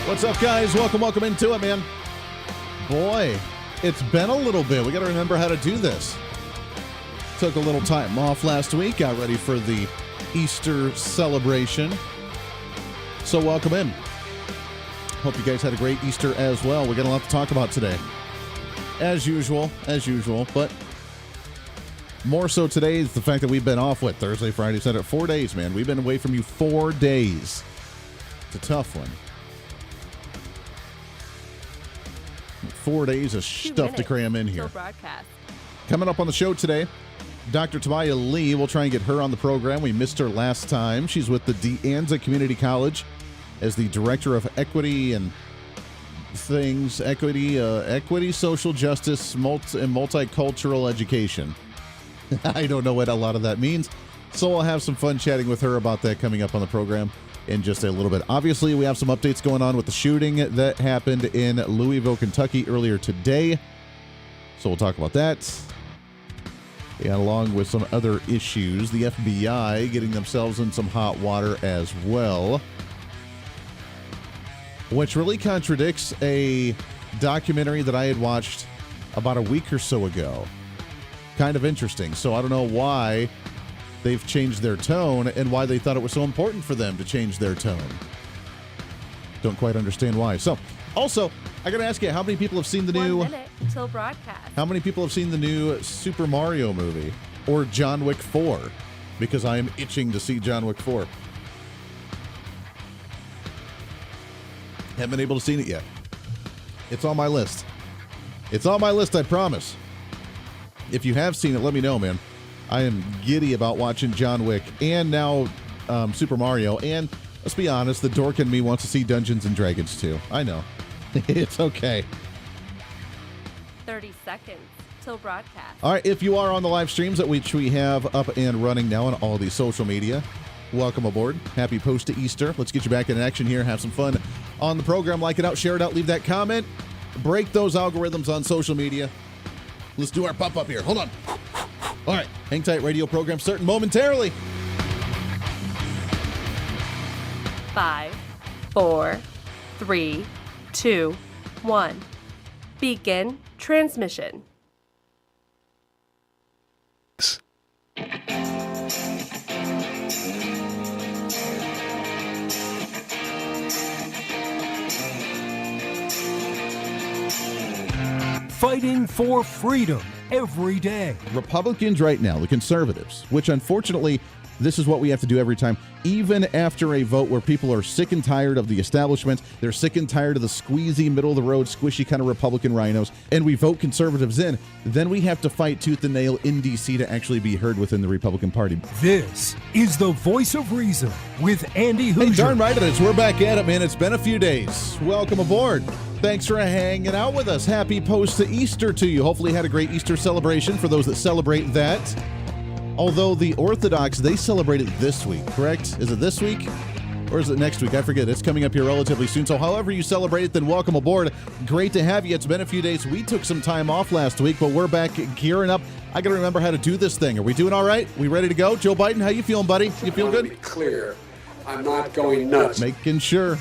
What's up, guys? Welcome into it, man. Boy, it's been a little bit. We got to remember how to do this. Took a little time off last week. Got ready for the Easter celebration. So welcome in. Hope you guys had a great Easter as well. We got a lot to talk about today. As usual. But more so today is the fact that we've been off, Thursday, Friday, Saturday. 4 days, man. We've been away from you 4 days. It's a tough one. 4 days of stuff to cram in here. Coming up on the show today, Dr. Tabaya Lee. We'll try and get her on the program. We missed her last time. She's with the De Anza Community College as the Director of Equity and things. Equity, social justice, and multicultural education. I don't know what a lot of that means. So we'll have some fun chatting with her about that coming up on the program in just a little bit. Obviously, we have some updates going on with the shooting that happened in Louisville, Kentucky earlier today. So we'll talk about that. And along with some other issues, the FBI getting themselves in some hot water as well, which really contradicts a documentary that I had watched about a week or so ago. Kind of interesting. So I don't know why they've changed their tone and why they thought it was so important for them to change their tone. Don't quite understand why. So, also, I got to ask you, how many people have seen the 1 minute till broadcast. How many people have seen the new Super Mario movie or John Wick 4? Because I am itching to see John Wick 4. Haven't been able to see it yet. It's on my list. I promise. If you have seen it, let me know, man. I am giddy about watching John Wick and now Super Mario. And let's be honest, the dork in me wants to see Dungeons and Dragons too. I know. It's okay. 30 seconds till broadcast. All right, if you are on the live streams that which we have up and running now on all the social media, welcome aboard. Happy post to Easter. Let's get you back in action here. Have some fun on the program. Like it out, share it out, leave that comment. Break those algorithms on social media. Let's do our pop-up here. Hold on. All right, hang tight. Radio program starting momentarily. 5, 4, 3, 2, 1. Begin transmission. Fighting for freedom every day. Republicans right now, the conservatives, which unfortunately, this is what we have to do every time, even after a vote where people are sick and tired of the establishment, they're sick and tired of the squeezy, middle-of-the-road, squishy kind of Republican rhinos, and we vote conservatives in, then we have to fight tooth and nail in D.C. to actually be heard within the Republican Party. This is the Voice of Reason with Andy Hooser. Hey, darn right it is. We're back at it, man. It's been a few days. Welcome aboard. Thanks for hanging out with us. Happy post to Easter to you. Hopefully you had a great Easter celebration for those that celebrate that. Although the Orthodox, they celebrate it this week, correct? Is it this week or is it next week? I forget. It's coming up here relatively soon. So however you celebrate it, then welcome aboard. Great to have you. It's been a few days. We took some time off last week, but we're back gearing up. I got to remember how to do this thing. Are we doing all right? We ready to go? Joe Biden, how you feeling, buddy? You feel good? To be clear, I'm not going nuts. Making sure.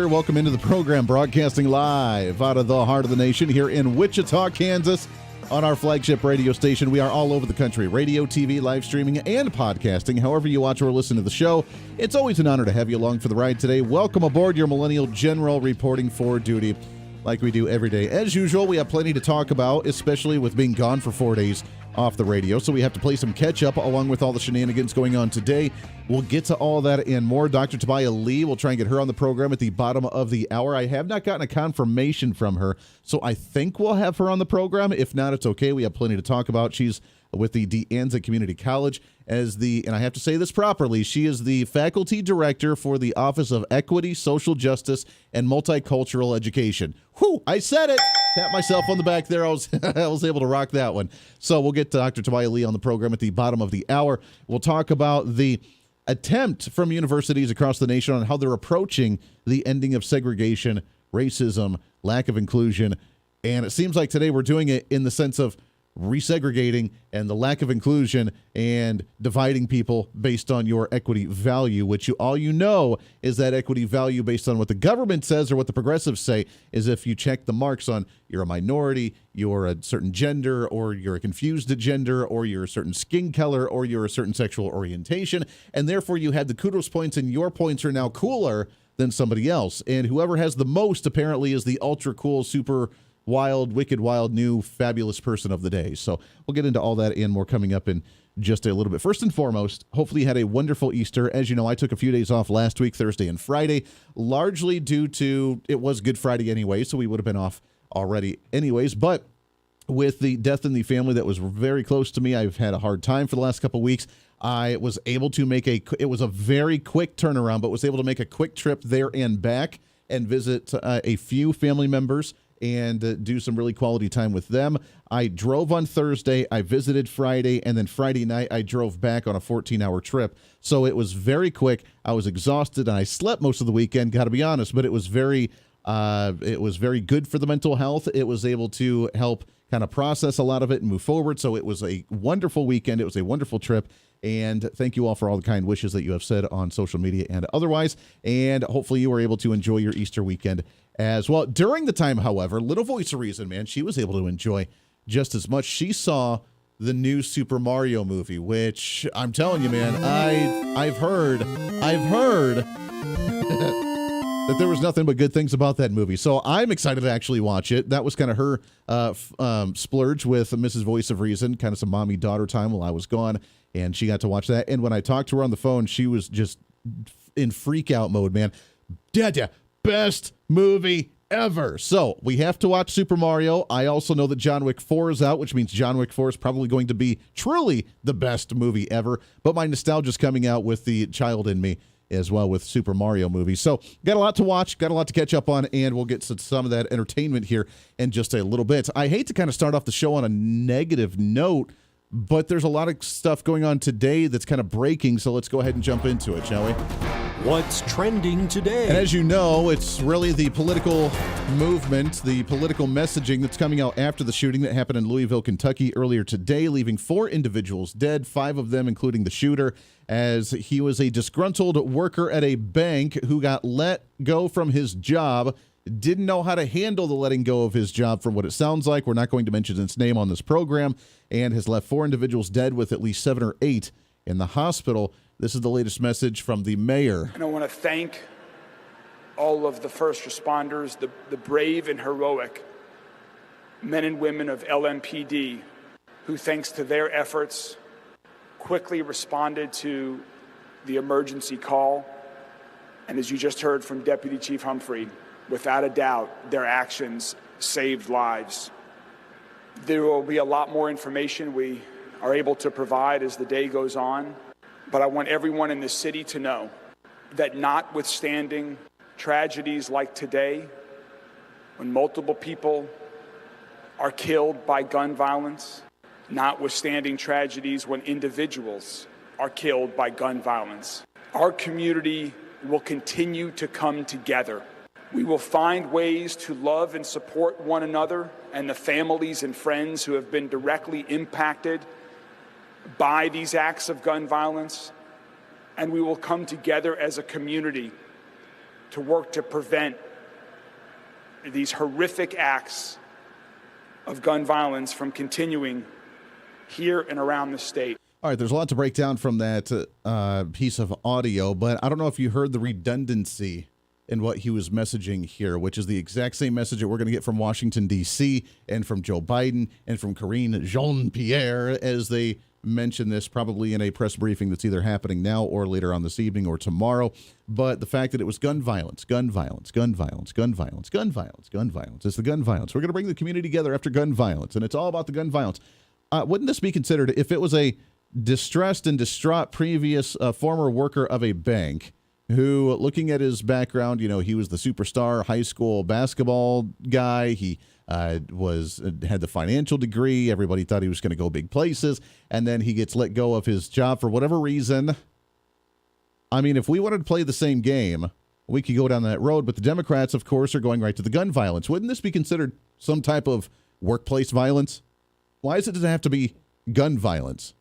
Welcome into the program, broadcasting live out of the heart of the nation here in Wichita, Kansas, on our flagship radio station. We are all over the country, radio, TV, live streaming, and podcasting. However you watch or listen to the show, it's always an honor to have you along for the ride today. Welcome aboard, your Millennial General reporting for duty like we do every day. As usual, we have plenty to talk about, especially with being gone for 4 days off the radio, so we have to play some catch-up along with all the shenanigans going on today. We'll get to all that and more. Dr. Tabaya Lee, we'll try and get her on the program at the bottom of the hour. I have not gotten a confirmation from her, so I think we'll have her on the program. If not, it's okay. We have plenty to talk about. She's with the De Anza Community College as the, and I have to say this properly, she is the faculty director for the Office of Equity, Social Justice, and Multicultural Education. Whew, I said it. Pat myself on the back there. I was able to rock that one. So we'll get Dr. Tabaya Lee on the program at the bottom of the hour. We'll talk about the attempt from universities across the nation on how they're approaching the ending of segregation, racism, lack of inclusion. And it seems like today we're doing it in the sense of resegregating and the lack of inclusion and dividing people based on your equity value, which all you know is that equity value based on what the government says or what the progressives say is if you check the marks on you're a minority, you're a certain gender, or you're a confused gender, or you're a certain skin color, or you're a certain sexual orientation, and therefore you had the kudos points and your points are now cooler than somebody else. And whoever has the most apparently is the ultra cool, super wild, wicked, wild, new, fabulous person of the day. So we'll get into all that and more coming up in just a little bit. First and foremost, hopefully you had a wonderful Easter. As you know, I took a few days off last week, Thursday and Friday, largely due to it was Good Friday anyway, so we would have been off already anyways. But with the death in the family that was very close to me, I've had a hard time for the last couple of weeks. I was able to it was a very quick turnaround, but was able to make a quick trip there and back and visit a few family members and do some really quality time with them. I drove on Thursday, I visited Friday, and then Friday night I drove back on a 14-hour trip. So it was very quick. I was exhausted, and I slept most of the weekend, got to be honest, but it was very good for the mental health. It was able to help kind of process a lot of it and move forward. So it was a wonderful weekend. It was a wonderful trip. And thank you all for all the kind wishes that you have said on social media and otherwise. And hopefully you were able to enjoy your Easter weekend as well. During the time, however, Little Voice of Reason, man, she was able to enjoy just as much. She saw the new Super Mario movie, which I'm telling you, man, I've heard that there was nothing but good things about that movie. So I'm excited to actually watch it. That was kind of her splurge with Mrs. Voice of Reason, kind of some mommy-daughter time while I was gone, and she got to watch that. And when I talked to her on the phone, she was just in freak-out mode, man. Dada, best movie ever. So we have to watch Super Mario. I also know that John Wick 4 is out, which means John Wick 4 is probably going to be truly the best movie ever. But my nostalgia's coming out with the child in me as well with Super Mario movie. So got a lot to watch, got a lot to catch up on, and we'll get to some of that entertainment here in just a little bit. I hate to kind of start off the show on a negative note, but there's a lot of stuff going on today that's kind of breaking, so let's go ahead and jump into it, shall we? What's trending today? And as you know, it's really the political movement, the political messaging that's coming out after the shooting that happened in Louisville, Kentucky earlier today, leaving 4 individuals dead, 5 of them including the shooter, as he was a disgruntled worker at a bank who got let go from his job, didn't know how to handle the letting go of his job from what it sounds like. We're not going to mention its name on this program, and has left 4 individuals dead with at least 7 or 8 in the hospital. This is the latest message from the mayor. And I want to thank all of the first responders, the brave and heroic men and women of LMPD, who, thanks to their efforts, quickly responded to the emergency call. And as you just heard from Deputy Chief Humphrey, without a doubt, their actions saved lives. There will be a lot more information we are able to provide as the day goes on. But I want everyone in this city to know that notwithstanding tragedies like today, when multiple people are killed by gun violence, notwithstanding tragedies when individuals are killed by gun violence, our community will continue to come together. We will find ways to love and support one another and the families and friends who have been directly impacted by these acts of gun violence, and we will come together as a community to work to prevent these horrific acts of gun violence from continuing here and around the state. All right, there's a lot to break down from that piece of audio, but I don't know if you heard the redundancy in what he was messaging here, which is the exact same message that we're going to get from Washington, D.C., and from Joe Biden, and from Karine Jean-Pierre, as they mention this probably in a press briefing that's either happening now or later on this evening or tomorrow. But the fact that it was gun violence, gun violence, gun violence, gun violence, gun violence, gun violence. It's the gun violence. We're going to bring the community together after gun violence, and it's all about the gun violence. Wouldn't this be considered, if it was a distressed and distraught previous former worker of a bank who, looking at his background, you know, he was the superstar high school basketball guy. He had the financial degree. Everybody thought he was going to go big places. And then he gets let go of his job for whatever reason. I mean, if we wanted to play the same game, we could go down that road. But the Democrats, of course, are going right to the gun violence. Wouldn't this be considered some type of workplace violence? Why does it have to be gun violence?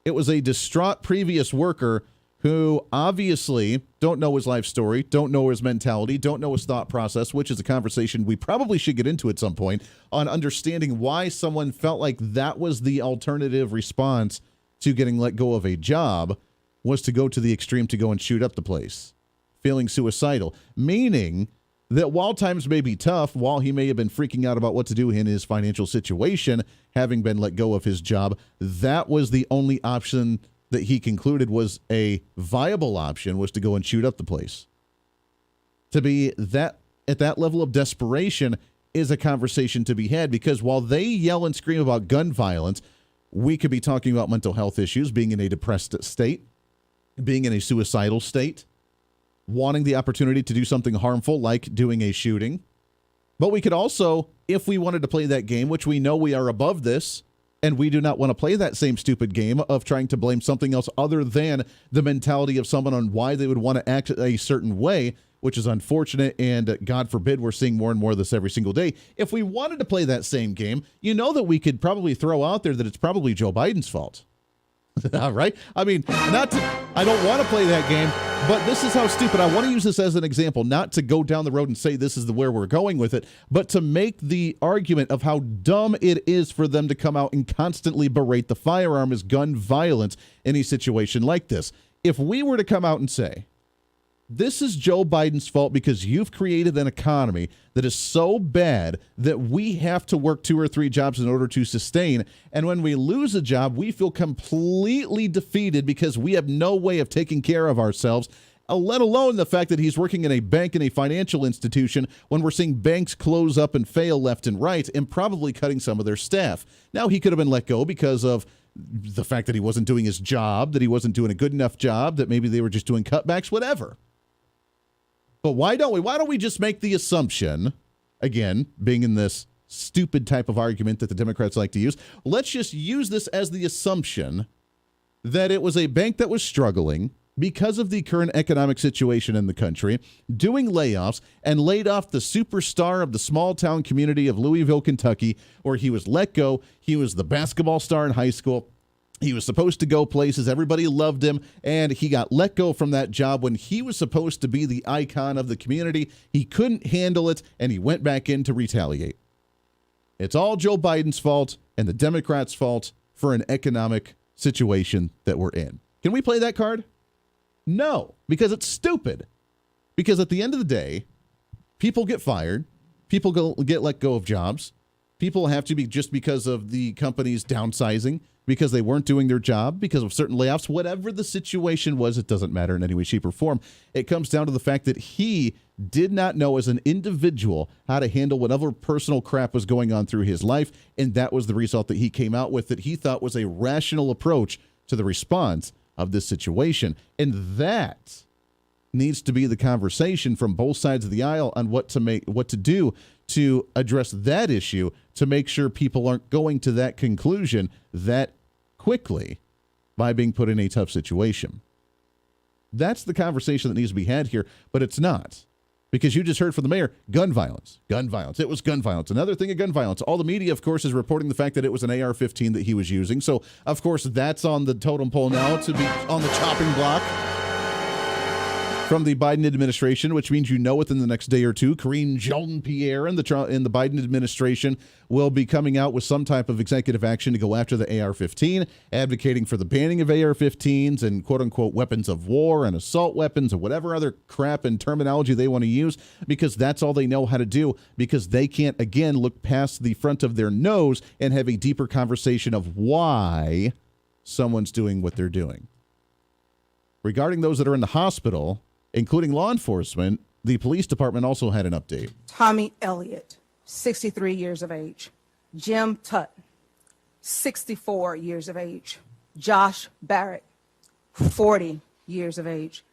It was a distraught previous worker who obviously don't know his life story, don't know his mentality, don't know his thought process, which is a conversation we probably should get into at some point on understanding why someone felt like that was the alternative response to getting let go of a job, was to go to the extreme to go and shoot up the place, feeling suicidal, meaning that while times may be tough, while he may have been freaking out about what to do in his financial situation, having been let go of his job, that was the only option that he concluded was a viable option, was to go and shoot up the place. To be that at that level of desperation is a conversation to be had, because while they yell and scream about gun violence, we could be talking about mental health issues, being in a depressed state, being in a suicidal state, wanting the opportunity to do something harmful like doing a shooting. But we could also, if we wanted to play that game, which we know we are above this, and we do not want to play that same stupid game of trying to blame something else other than the mentality of someone on why they would want to act a certain way, which is unfortunate, and God forbid we're seeing more and more of this every single day. If we wanted to play that same game, you know that we could probably throw out there that it's probably Joe Biden's fault. All right? I mean, I don't want to play that game, but this is how stupid. I want to use this as an example, not to go down the road and say this is where we're going with it, but to make the argument of how dumb it is for them to come out and constantly berate the firearm as gun violence in a situation like this. If we were to come out and say, this is Joe Biden's fault because you've created an economy that is so bad that we have to work 2 or 3 jobs in order to sustain. And when we lose a job, we feel completely defeated because we have no way of taking care of ourselves, let alone the fact that he's working in a bank and a financial institution when we're seeing banks close up and fail left and right and probably cutting some of their staff. Now, he could have been let go because of the fact that he wasn't doing his job, that he wasn't doing a good enough job, that maybe they were just doing cutbacks, whatever. But why don't we? Why don't we just make the assumption, again, being in this stupid type of argument that the Democrats like to use, let's just use this as the assumption that it was a bank that was struggling because of the current economic situation in the country, doing layoffs, and laid off the superstar of the small town community of Louisville, Kentucky, where he was let go. He was the basketball star in high school. He was supposed to go places. Everybody loved him, and he got let go from that job when he was supposed to be the icon of the community. He couldn't handle it, and he went back in to retaliate. It's all Joe Biden's fault and the Democrats' fault for an economic situation that we're in. Can we play that card? No, because it's stupid. Because at the end of the day, people get fired. People get let go of jobs. People have to be, just because of the company's downsizing, because they weren't doing their job, because of certain layoffs, whatever the situation was, it doesn't matter in any way, shape, or form. It comes down to the fact that he did not know as an individual how to handle whatever personal crap was going on through his life, and that was the result that he came out with that he thought was a rational approach to the response of this situation. And that needs to be the conversation from both sides of the aisle on what to do to address that issue, to make sure people aren't going to that conclusion that quickly by being put in a tough situation. That's the conversation that needs to be had here, but it's not. Because you just heard from the mayor, gun violence. Gun violence. It was gun violence. Another thing of gun violence. All the media, of course, is reporting the fact that it was an AR-15 that he was using. So, of course, that's on the totem pole now to be on the chopping block from the Biden administration, which means within the next day or two, Karine Jean-Pierre and the Biden administration will be coming out with some type of executive action to go after the AR-15, advocating for the banning of AR-15s and quote-unquote weapons of war and assault weapons or whatever other crap and terminology they want to use, because that's all they know how to do, because they can't, again, look past the front of their nose and have a deeper conversation of why someone's doing what they're doing. Regarding those that are in the hospital, including law enforcement, the police department also had an update. Tommy Elliott, 63 years of age. Jim Tutt, 64 years of age. Josh Barrett, 40 years of age.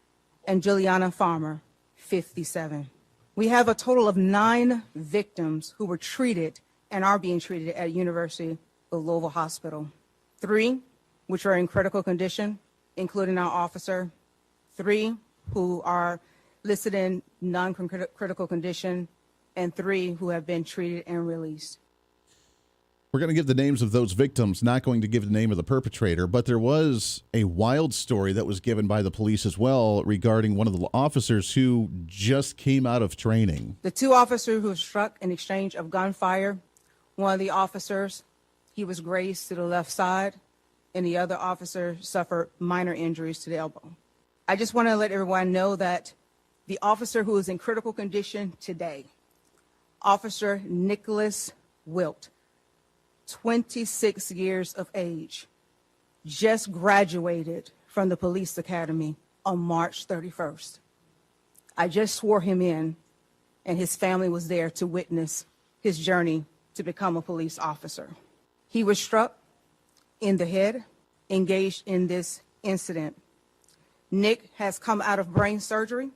And Juliana Farmer, 57. We have a total of 9 victims who were treated and are being treated at University of Louisville Hospital. 3 which are in critical condition, including our officer. 3 who are listed in non-critical condition, and 3 who have been treated and released. We're going to give the names of those victims, not going to give the name of the perpetrator, but there was a wild story that was given by the police as well regarding one of the officers who just came out of training. The two officers who were struck in exchange of gunfire, one of the officers, he was grazed to the left side, and the other officer suffered minor injuries to the elbow. I just want to let everyone know that the officer who is in critical condition today, Officer Nicholas Wilt, 26 years of age, just graduated from the police academy on March 31st. I just swore him in, and his family was there to witness his journey to become a police officer. He was struck in the head, engaged in this incident. Nick has come out of brain surgery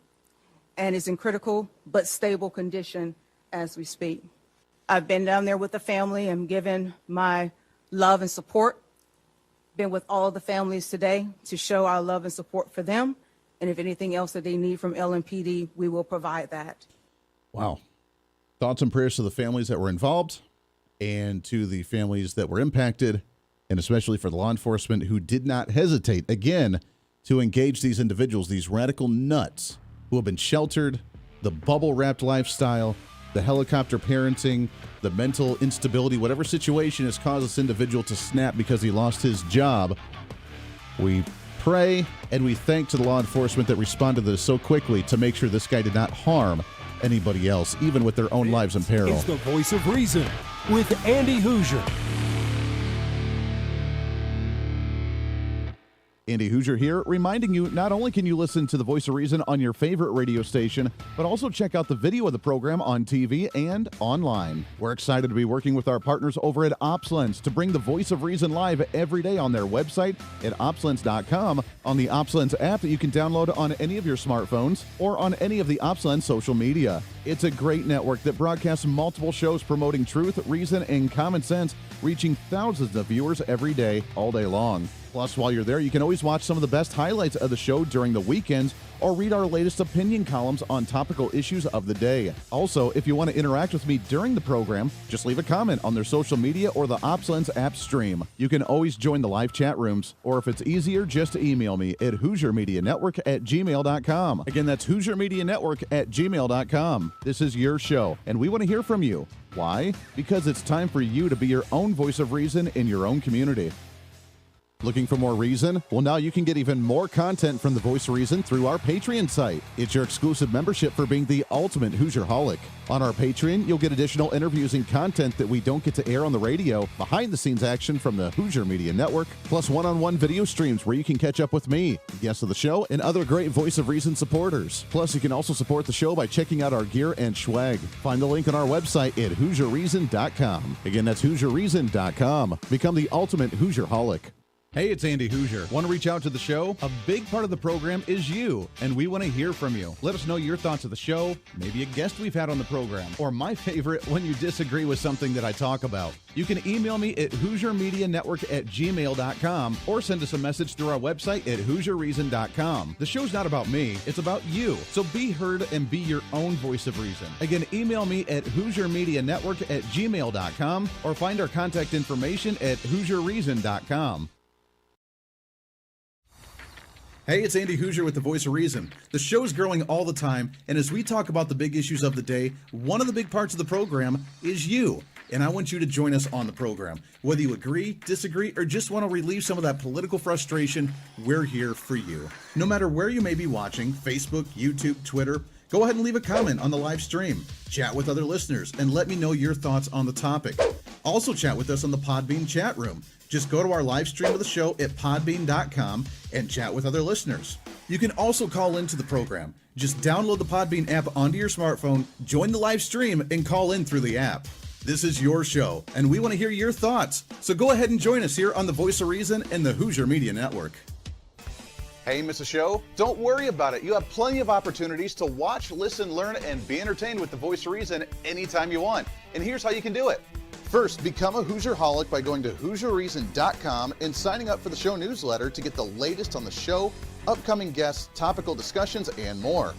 and is in critical but stable condition as we speak. I've been down there with the family and given my love and support. Been with all of the families today to show our love and support for them. And if anything else that they need from LMPD, we will provide that. Wow. Thoughts and prayers to the families that were involved and to the families that were impacted, and especially for the law enforcement who did not hesitate, again, to engage these individuals, these radical nuts who have been sheltered, the bubble-wrapped lifestyle, the helicopter parenting, the mental instability, whatever situation has caused this individual to snap because he lost his job. We pray and we thank to the law enforcement that responded to this so quickly to make sure this guy did not harm anybody else, even with their own lives in peril. It's the Voice of Reason with Andy Hooser. Andy Hooser here, reminding you not only can you listen to the Voice of Reason on your favorite radio station, but also check out the video of the program on TV and online. We're excited to be working with our partners over at OpsLens to bring the Voice of Reason live every day on their website at opslens.com, on the OpsLens app that you can download on any of your smartphones, or on any of the OpsLens social media. It's a great network that broadcasts multiple shows promoting truth, reason, and common sense, reaching thousands of viewers every day, all day long. Plus, while you're there, you can always watch some of the best highlights of the show during the weekends or read our latest opinion columns on topical issues of the day. Also, if you want to interact with me during the program, just leave a comment on their social media or the OpsLens app stream. You can always join the live chat rooms, or if it's easier, just email me at HooserMediaNetwork@gmail.com. Again, that's HooserMediaNetwork@gmail.com. This is your show, and we want to hear from you. Why? Because it's time for you to be your own voice of reason in your own community. Looking for more reason? Well, now you can get even more content from the Voice of Reason through our Patreon site. It's your exclusive membership for being the ultimate Hoosier-holic. On our Patreon, you'll get additional interviews and content that we don't get to air on the radio, behind-the-scenes action from the Hooser Media Network, plus one-on-one video streams where you can catch up with me, guests of the show, and other great Voice of Reason supporters. Plus, you can also support the show by checking out our gear and swag. Find the link on our website at HooserReason.com. Again, that's HooserReason.com. Become the ultimate Hoosier-holic. Hey, it's Andy Hooser. Want to reach out to the show? A big part of the program is you, and we want to hear from you. Let us know your thoughts of the show, maybe a guest we've had on the program, or my favorite, when you disagree with something that I talk about. You can email me at HooserMediaNetwork@gmail.com or send us a message through our website at HooserReason.com. The show's not about me, it's about you. So be heard and be your own voice of reason. Again, email me at HooserMediaNetwork@gmail.com or find our contact information at HooserReason.com. Hey, it's Andy Hooser with the Voice of Reason. The show's growing all the time, and as we talk about the big issues of the day, one of the big parts of the program is you. And I want you to join us on the program. Whether you agree, disagree, or just want to relieve some of that political frustration, we're here for you. No matter where you may be watching, Facebook, YouTube, Twitter, go ahead and leave a comment on the live stream. Chat with other listeners and let me know your thoughts on the topic. Also chat with us on the Podbean chat room. Just go to our live stream of the show at podbean.com and chat with other listeners. You can also call into the program. Just download the Podbean app onto your smartphone, join the live stream, and call in through the app. This is your show, and we want to hear your thoughts. So go ahead and join us here on the Voice of Reason and the Hooser Media Network. Hey, miss a show? Don't worry about it. You have plenty of opportunities to watch, listen, learn, and be entertained with the Voice of Reason anytime you want. And here's how you can do it. First, become a Hoosier-holic by going to HooserReason.com and signing up for the show newsletter to get the latest on the show, upcoming guests, topical discussions, and more.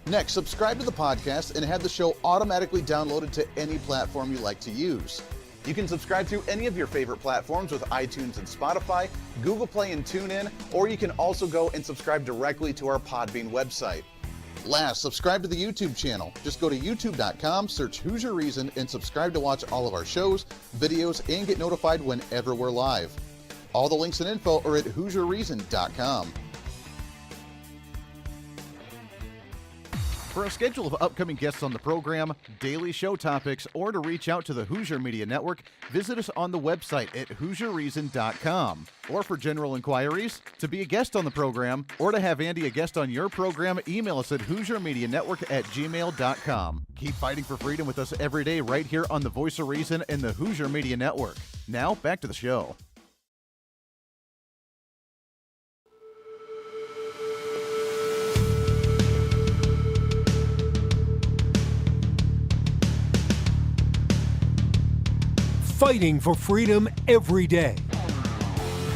Next, subscribe to the podcast and have the show automatically downloaded to any platform you like to use. You can subscribe through any of your favorite platforms with iTunes and Spotify, Google Play and TuneIn, or you can also go and subscribe directly to our Podbean website. Last, subscribe to the YouTube channel. Just go to youtube.com, search Hooser Reason, and subscribe to watch all of our shows, videos, and get notified whenever we're live. All the links and info are at HooserReason.com. For a schedule of upcoming guests on the program, daily show topics, or to reach out to the Hooser Media Network, visit us on the website at HooserReason.com. Or for general inquiries, to be a guest on the program, or to have Andy a guest on your program, email us at HooserMediaNetwork@gmail.com. Keep fighting for freedom with us every day right here on the Voice of Reason and the Hooser Media Network. Now, back to the show. Fighting for freedom every day.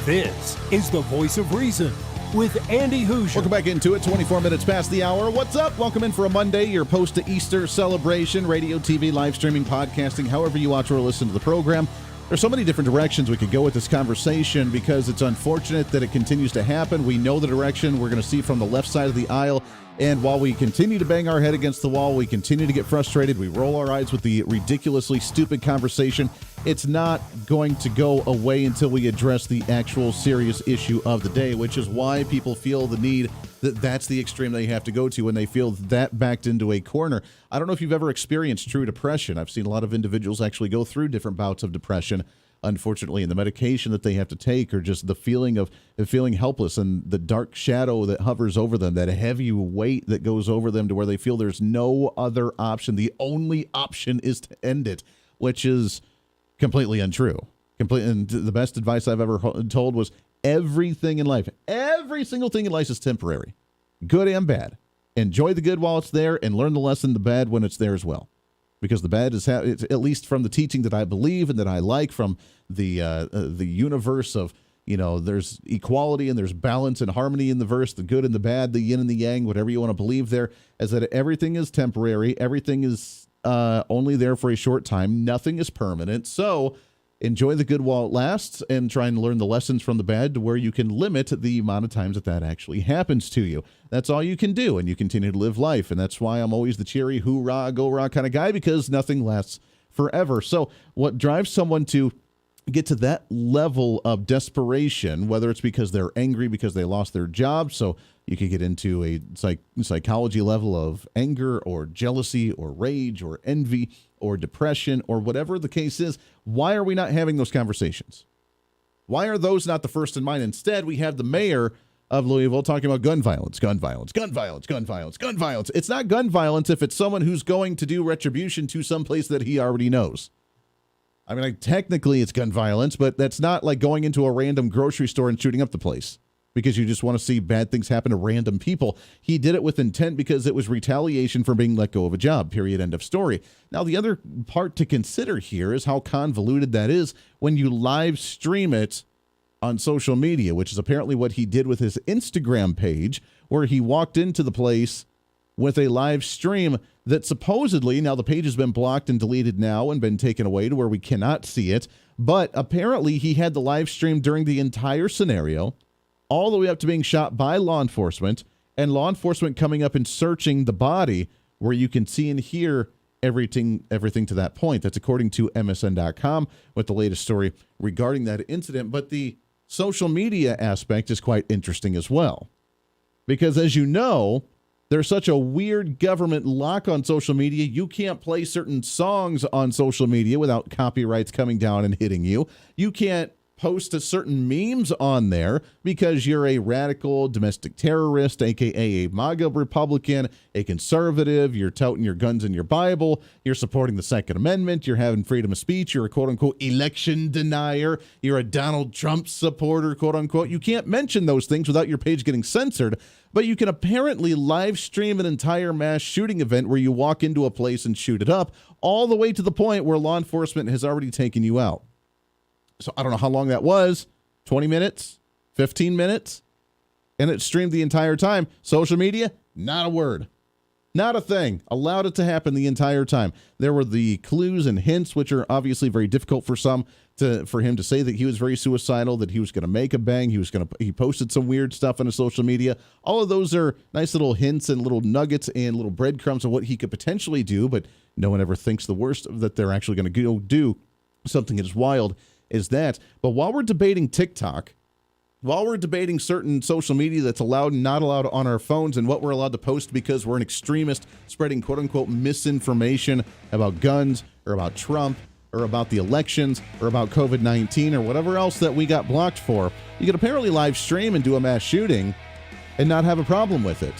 This is the Voice of Reason with Andy Hooser. Welcome back into it. 24 minutes past the hour. What's up? Welcome in for a Monday, your post to Easter celebration, radio, TV, live streaming, podcasting, however you watch or listen to the program. There's so many different directions we could go with this conversation because it's unfortunate that it continues to happen. We know the direction we're going to see from the left side of the aisle. And while we continue to bang our head against the wall, we continue to get frustrated, we roll our eyes with the ridiculously stupid conversation, it's not going to go away until we address the actual serious issue of the day, which is why people feel the need that that's the extreme they have to go to when they feel that backed into a corner. I don't know if you've ever experienced true depression. I've seen a lot of individuals actually go through different bouts of depression, unfortunately, and the medication that they have to take, or just the feeling of feeling helpless and the dark shadow that hovers over them, that heavy weight that goes over them to where they feel there's no other option. The only option is to end it, which is completely untrue. And the best advice I've ever told was everything in life, every single thing in life is temporary, good and bad. Enjoy the good while it's there and learn the lesson, the bad, when it's there as well. Because the bad is, it's, at least from the teaching that I believe and that I like, from the universe of, there's equality and there's balance and harmony in the verse, the good and the bad, the yin and the yang, whatever you want to believe there, is that everything is temporary. Everything is only there for a short time. Nothing is permanent. So enjoy the good while it lasts and try and learn the lessons from the bad to where you can limit the amount of times that actually happens to you. That's all you can do, and you continue to live life. And that's why I'm always the cheery, hoorah, go rah kind of guy, because nothing lasts forever. So what drives someone to get to that level of desperation, whether it's because they're angry because they lost their job, so you could get into a psychology level of anger or jealousy or rage or envy or depression or whatever the case is. Why are we not having those conversations? Why are those not the first in mind? Instead, we have the mayor of Louisville talking about gun violence, gun violence, gun violence, gun violence, gun violence. It's not gun violence if it's someone who's going to do retribution to some place that he already knows. I mean, technically it's gun violence, but that's not like going into a random grocery store and shooting up the place because you just want to see bad things happen to random people. He did it with intent because it was retaliation for being let go of a job, period, end of story. Now, the other part to consider here is how convoluted that is when you live stream it on social media, which is apparently what he did with his Instagram page, where he walked into the place with a live stream that supposedly, now the page has been blocked and deleted now and been taken away to where we cannot see it, but apparently he had the live stream during the entire scenario, all the way up to being shot by law enforcement, and law enforcement coming up and searching the body, where you can see and hear everything to that point. That's according to MSN.com with the latest story regarding that incident. But the social media aspect is quite interesting as well, because as you know, there's such a weird government lock on social media. You can't play certain songs on social media without copyrights coming down and hitting you. You can't post a certain memes on there because you're a radical domestic terrorist, aka a MAGA Republican, a conservative, you're touting your guns and your Bible, you're supporting the Second Amendment, you're having freedom of speech, you're a quote-unquote election denier, you're a Donald Trump supporter, quote-unquote. You can't mention those things without your page getting censored, but you can apparently live stream an entire mass shooting event where you walk into a place and shoot it up, all the way to the point where law enforcement has already taken you out. So I don't know how long that was, 20 minutes, 15 minutes, and it streamed the entire time. Social media, not a word. Not a thing. Allowed it to happen the entire time. There were the clues and hints, which are obviously very difficult for some, for him to say that he was very suicidal, that he was going to make a bang, he posted some weird stuff on his social media. All of those are nice little hints and little nuggets and little breadcrumbs of what he could potentially do, but no one ever thinks the worst, that they're actually going to go do something as wild as that. But while we're debating TikTok, while we're debating certain social media that's allowed and not allowed on our phones, and what we're allowed to post because we're an extremist spreading quote-unquote misinformation about guns or about Trump or about the elections or about COVID-19 or whatever else that we got blocked for, you can apparently live stream and do a mass shooting and not have a problem with it.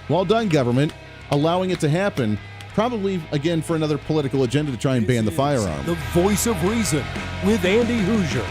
Well done, government, allowing it to happen, probably, again, for another political agenda to try and ban the firearm. The Voice of Reason with Andy Hooser.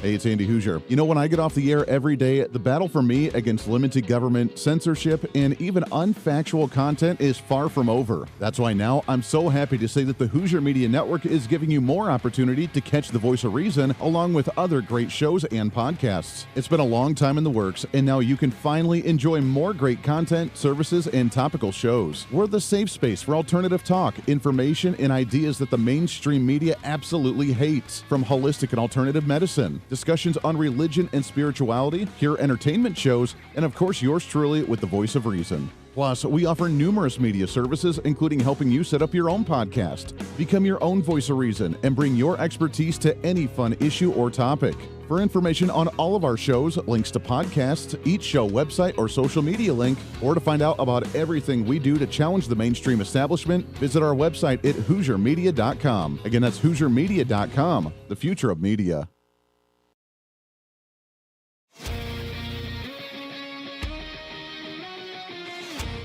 Hey, it's Andy Hooser. You know, when I get off the air every day, the battle for me against limited government censorship and even unfactual content is far from over. That's why now I'm so happy to say that the Hooser Media Network is giving you more opportunity to catch the Voice of Reason along with other great shows and podcasts. It's been a long time in the works, and now you can finally enjoy more great content, services, and topical shows. We're the safe space for alternative talk, information, and ideas that the mainstream media absolutely hates. From holistic and alternative medicine, discussions on religion and spirituality, pure entertainment shows, and of course yours truly with the Voice of Reason. Plus, we offer numerous media services, including helping you set up your own podcast. Become your own Voice of Reason and bring your expertise to any fun issue or topic. For information on all of our shows, links to podcasts, each show website or social media link, or to find out about everything we do to challenge the mainstream establishment, visit our website at HooserMedia.com. Again, that's HooserMedia.com, the future of media.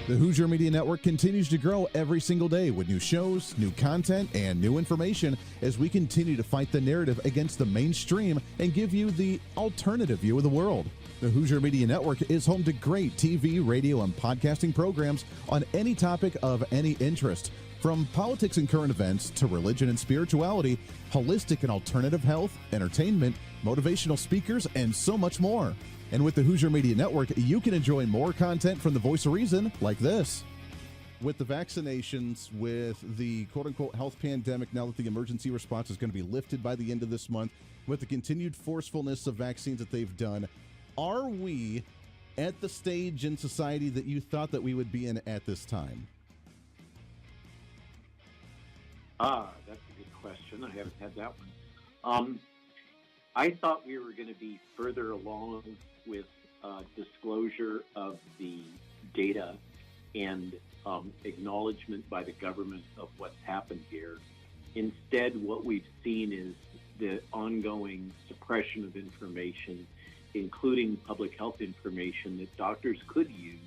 The Hooser Media Network continues to grow every single day with new shows, new content, and new information as we continue to fight the narrative against the mainstream and give you the alternative view of the world. The Hooser Media Network is home to great TV, radio, and podcasting programs on any topic of any interest. From politics and current events to religion and spirituality, holistic and alternative health, entertainment, motivational speakers, and so much more. And with the Hooser Media Network, you can enjoy more content from the Voice of Reason like this. With the vaccinations, with the quote-unquote health pandemic, now that the emergency response is going to be lifted by the end of this month, with the continued forcefulness of vaccines that they've done, are we at the stage in society that you thought that we would be in at this time? That's a good question. I haven't had that one. I thought we were going to be further along with disclosure of the data and acknowledgement by the government of what's happened here. Instead, what we've seen is the ongoing suppression of information, including public health information that doctors could use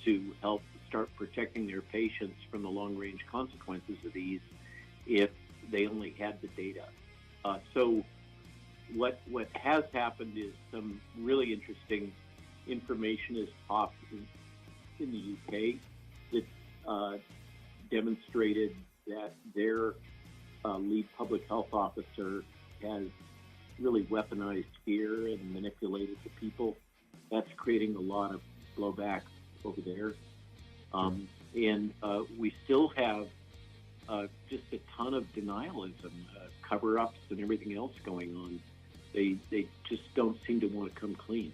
to help start protecting their patients from the long-range consequences of these if they only had the data. So what has happened is some really interesting information has popped in the UK that's demonstrated that their lead public health officer has really weaponized fear and manipulated the people. That's creating a lot of blowback over there. And we still have just a ton of denialism, cover-ups and everything else going on. They just don't seem to want to come clean.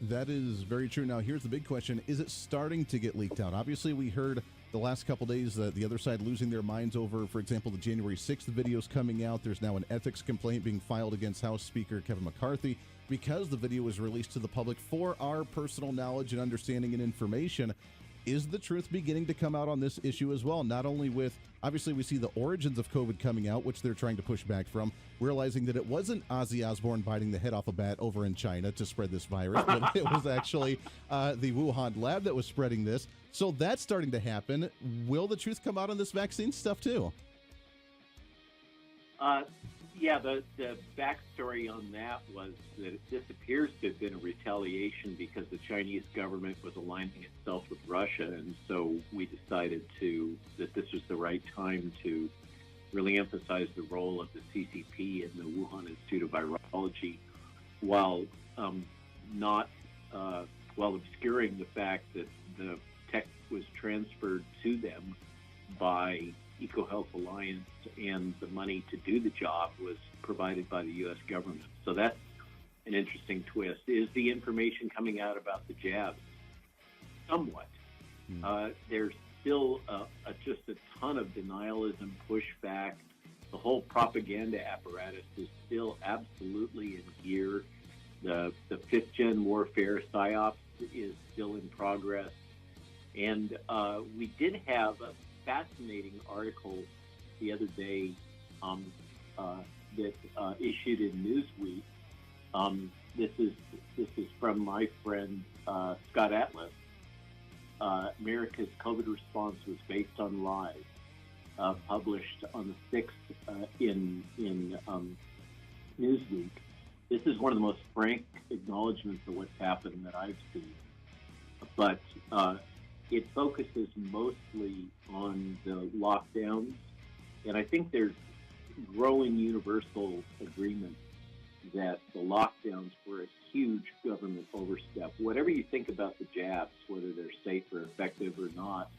That is very true. Now, here's the big question. Is it starting to get leaked out? Obviously, we heard the last couple days the other side losing their minds over, for example, the January 6th videos coming out. There's now an ethics complaint being filed against House Speaker Kevin McCarthy because the video was released to the public for our personal knowledge and understanding and information. Is the truth beginning to come out on this issue as well? Not only with, obviously, we see the origins of COVID coming out, which they're trying to push back from, realizing that it wasn't Ozzy Osbourne biting the head off a bat over in China to spread this virus, but it was actually the Wuhan lab that was spreading this. So that's starting to happen. Will the truth come out on this vaccine stuff too? Yeah, the backstory on that was that this appears to have been a retaliation because the Chinese government was aligning itself with Russia, and so we decided that this was the right time to really emphasize the role of the CCP and the Wuhan Institute of Virology, while not while obscuring the fact that the tech was transferred to them by EcoHealth Alliance, and the money to do the job was provided by the U.S. government. So that's an interesting twist. Is the information coming out about the jabs? Somewhat. There's still just a ton of denialism, pushback. The whole propaganda apparatus is still absolutely in gear. The fifth-gen warfare, PSYOPs, is still in progress. And we did have a fascinating article the other day that issued in Newsweek. This is from my friend Scott Atlas. America's COVID response was based on lies. Published on the 6th in Newsweek. This is one of the most frank acknowledgments of what's happened that I've seen. But it focuses mostly on the lockdowns, and I think there's growing universal agreement that the lockdowns were a huge government overstep. Whatever you think about the jabs, whether they're safe or effective or not,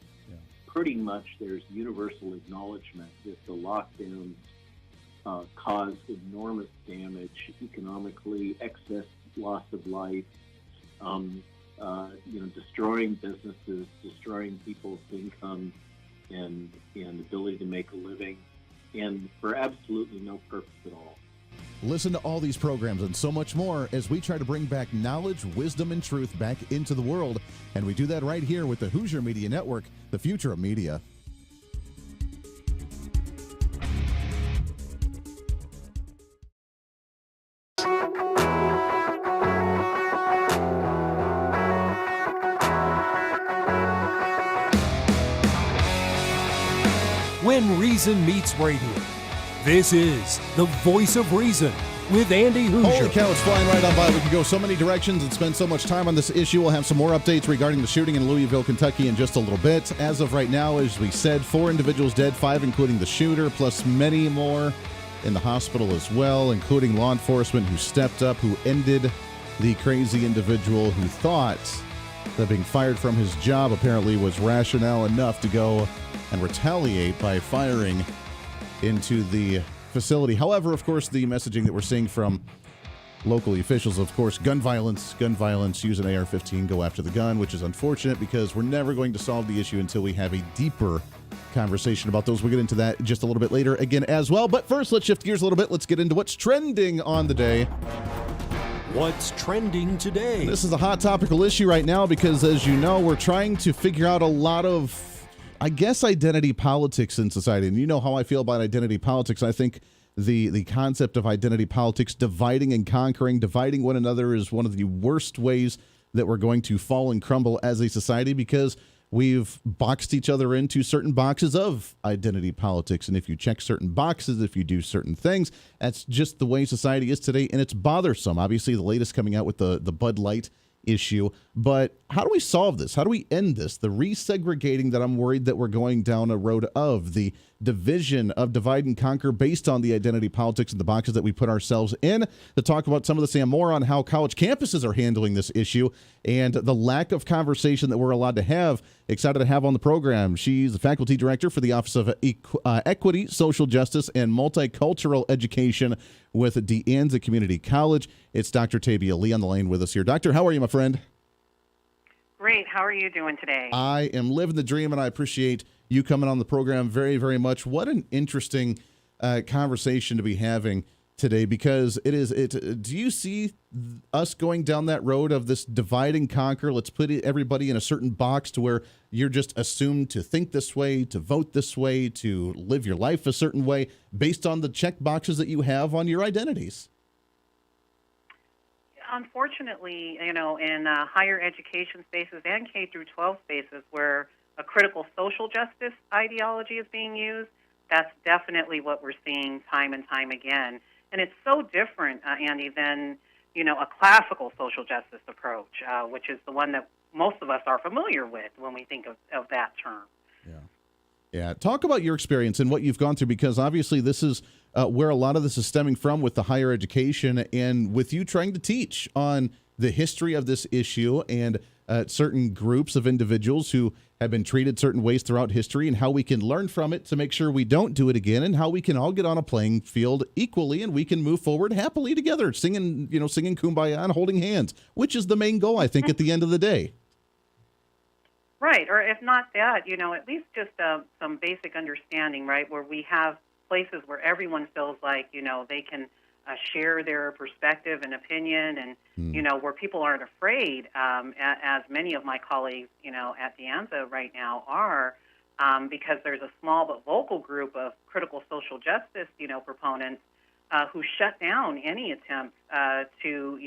pretty much there's universal acknowledgement that the lockdowns caused enormous damage economically, excess loss of life, destroying businesses, destroying people's income and ability to make a living, and for absolutely no purpose at all. Listen to all these programs and so much more as we try to bring back knowledge, wisdom, and truth back into the world. And we do that right here with the Hooser Media Network, the future of media. When Reason Meets Radio. This is The Voice of Reason with Andy Hooser. Holy cow, it's flying right on by. We can go so many directions and spend so much time on this issue. We'll have some more updates regarding the shooting in Louisville, Kentucky in just a little bit. As of right now, as we said, 4 individuals dead, 5 including the shooter, plus many more in the hospital as well, including law enforcement who stepped up, who ended the crazy individual who thought that being fired from his job apparently was rationale enough to go and retaliate by firing into the facility. However, of course, the messaging that we're seeing from local officials, of course, gun violence, use an AR-15, go after the gun, which is unfortunate because we're never going to solve the issue until we have a deeper conversation about those. We'll get into that just a little bit later again as well. But first, let's shift gears a little bit. Let's get into what's trending on the day. What's trending today? This is a hot topical issue right now because, as you know, we're trying to figure out a lot of, I guess, identity politics in society. And you know how I feel about identity politics. I think the concept of identity politics, dividing and conquering, dividing one another, is one of the worst ways that we're going to fall and crumble as a society because we've boxed each other into certain boxes of identity politics. And if you check certain boxes, if you do certain things, that's just the way society is today. And it's bothersome. Obviously, the latest coming out with the Bud Light issue. But how do we solve this? How do we end this? The resegregating that I'm worried that we're going down a road of, the division of divide and conquer based on the identity politics and the boxes that we put ourselves in. To talk about some of this and more on how college campuses are handling this issue and the lack of conversation that we're allowed to have. Excited to have on the program. She's the faculty director for the Office of Equity, Social Justice, and Multicultural Education with De Anza Community College. It's Dr. Tabia Lee on the line with us here. Doctor, how are you, my friend? Great. How are you doing today? I am living the dream, and I appreciate you coming on the program very, very much. What an interesting conversation to be having today, because do you see us going down that road of this divide and conquer? Let's put everybody in a certain box to where you're just assumed to think this way, to vote this way, to live your life a certain way based on the check boxes that you have on your identities. Unfortunately, in higher education spaces and K through 12 spaces where a critical social justice ideology is being used, that's definitely what we're seeing time and time again. And it's so different, Andy, than, a classical social justice approach, which is the one that most of us are familiar with when we think of that term. Yeah. Talk about your experience and what you've gone through, because obviously this is where a lot of this is stemming from with the higher education and with you trying to teach on the history of this issue and certain groups of individuals who have been treated certain ways throughout history, and how we can learn from it to make sure we don't do it again, and how we can all get on a playing field equally, and we can move forward happily together, singing Kumbaya and holding hands, which is the main goal, I think, at the end of the day. Right, or if not that, at least just some basic understanding, right, where we have places where everyone feels like, they can share their perspective and opinion, and, where people aren't afraid, as many of my colleagues, at the ANZA right now are, because there's a small but vocal group of critical social justice, proponents who shut down any attempts to,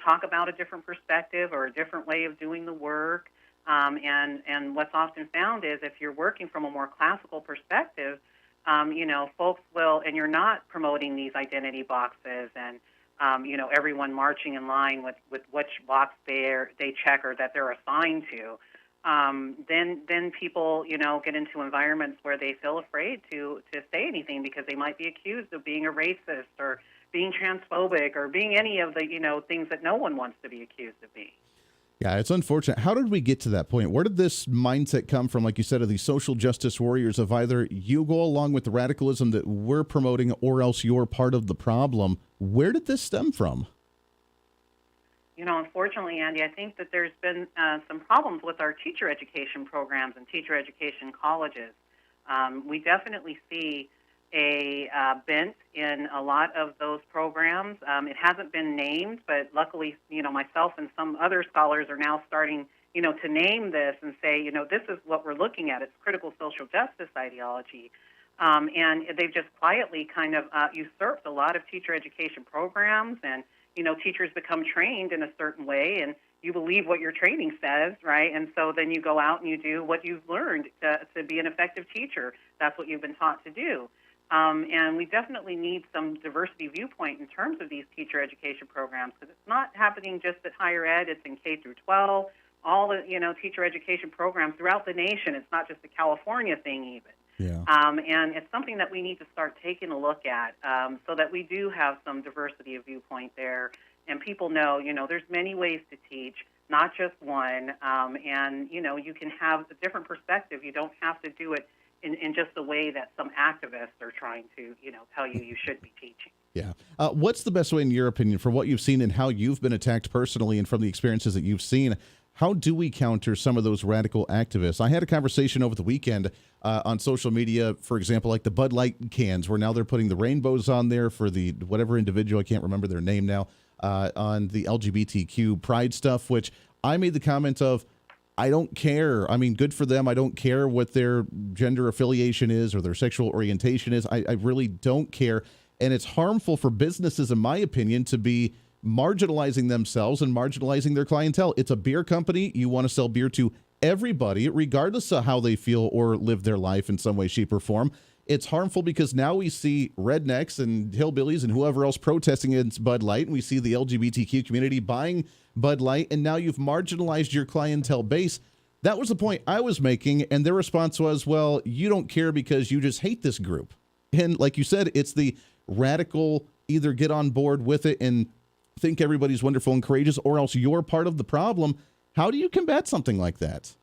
talk about a different perspective or a different way of doing the work. And what's often found is if you're working from a more classical perspective, folks will, and you're not promoting these identity boxes and, everyone marching in line with which box they check or that they're assigned to, then people, get into environments where they feel afraid to say anything because they might be accused of being a racist or being transphobic or being any of the, things that no one wants to be accused of being. Yeah, it's unfortunate. How did we get to that point? Where did this mindset come from, like you said, of these social justice warriors of either you go along with the radicalism that we're promoting or else you're part of the problem? Where did this stem from? Unfortunately, Andy, I think that there's been some problems with our teacher education programs and teacher education colleges. We definitely see a bent in a lot of those programs. It hasn't been named, but luckily, myself and some other scholars are now starting, to name this and say, this is what we're looking at. It's critical social justice ideology. And they've just quietly kind of usurped a lot of teacher education programs, and, teachers become trained in a certain way, and you believe what your training says, right? And so then you go out and you do what you've learned to be an effective teacher. That's what you've been taught to do. And we definitely need some diversity viewpoint in terms of these teacher education programs, because it's not happening just at higher ed. It's in K through 12, all the teacher education programs throughout the nation. It's not just a California thing even. Yeah. And it's something that we need to start taking a look at, so that we do have some diversity of viewpoint there, and people know, there's many ways to teach, not just one, and you can have a different perspective. You don't have to do it in just the way that some activists are trying to, tell you should be teaching. Yeah. What's the best way, in your opinion, for what you've seen and how you've been attacked personally and from the experiences that you've seen? How do we counter some of those radical activists? I had a conversation over the weekend on social media, for example, like the Bud Light cans, where now they're putting the rainbows on there for the whatever individual, I can't remember their name now, on the LGBTQ pride stuff, which I made the comment of, I don't care. I mean, good for them. I don't care what their gender affiliation is or their sexual orientation is. I really don't care. And it's harmful for businesses, in my opinion, to be marginalizing themselves and marginalizing their clientele. It's a beer company. You want to sell beer to everybody, regardless of how they feel or live their life in some way, shape, or form. It's harmful because now we see rednecks and hillbillies and whoever else protesting against Bud Light, and we see the LGBTQ community buying Bud Light, and now you've marginalized your clientele base. That was the point I was making, and their response was, well, you don't care because you just hate this group. And like you said, it's the radical, either get on board with it and think everybody's wonderful and courageous, or else you're part of the problem. How do you combat something like that?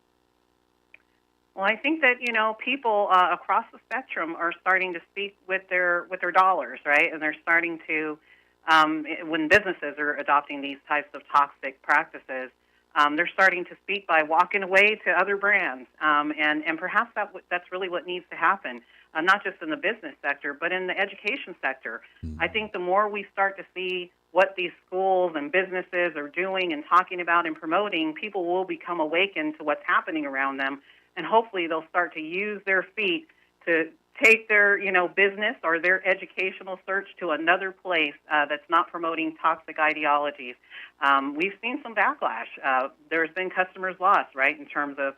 Well, I think that, people across the spectrum are starting to speak with their dollars, right? And they're starting to, when businesses are adopting these types of toxic practices, they're starting to speak by walking away to other brands. And perhaps that's really what needs to happen, not just in the business sector, but in the education sector. I think the more we start to see what these schools and businesses are doing and talking about and promoting, people will become awakened to what's happening around them. And hopefully they'll start to use their feet to take their, business or their educational search to another place that's not promoting toxic ideologies. We've seen some backlash. There's been customers lost, right, in terms of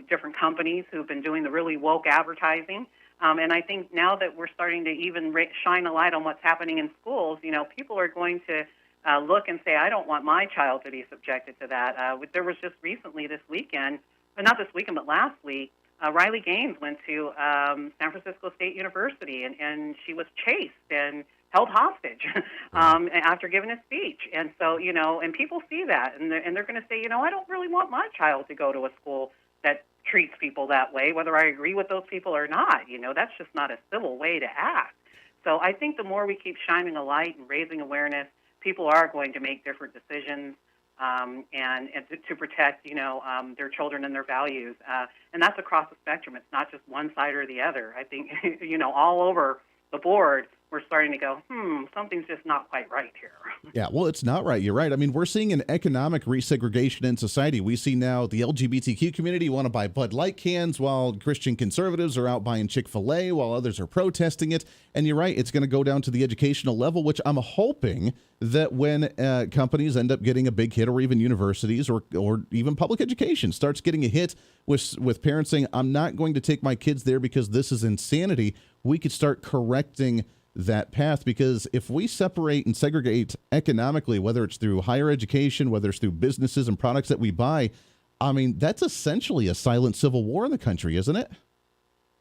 different companies who've been doing the really woke advertising. And I think now that we're starting to even shine a light on what's happening in schools, people are going to look and say, I don't want my child to be subjected to that. There was just recently this weekend, not this weekend, but last week, Riley Gaines went to San Francisco State University, and she was chased and held hostage after giving a speech. And so, and people see that, and they're going to say, I don't really want my child to go to a school that treats people that way, whether I agree with those people or not. That's just not a civil way to act. So I think the more we keep shining a light and raising awareness, people are going to make different decisions and to protect, their children and their values. And that's across the spectrum. It's not just one side or the other. I think, all over the board, we're starting to go, something's just not quite right here. Yeah, well, it's not right. You're right. I mean, we're seeing an economic resegregation in society. We see now the LGBTQ community want to buy Bud Light cans while Christian conservatives are out buying Chick-fil-A while others are protesting it. And you're right, it's going to go down to the educational level, which I'm hoping that when companies end up getting a big hit, or even universities or even public education starts getting a hit with parents saying, I'm not going to take my kids there because this is insanity, we could start correcting that path. Because if we separate and segregate economically, whether it's through higher education, whether it's through businesses and products that we buy, I mean, that's essentially a silent civil war in the country, isn't it?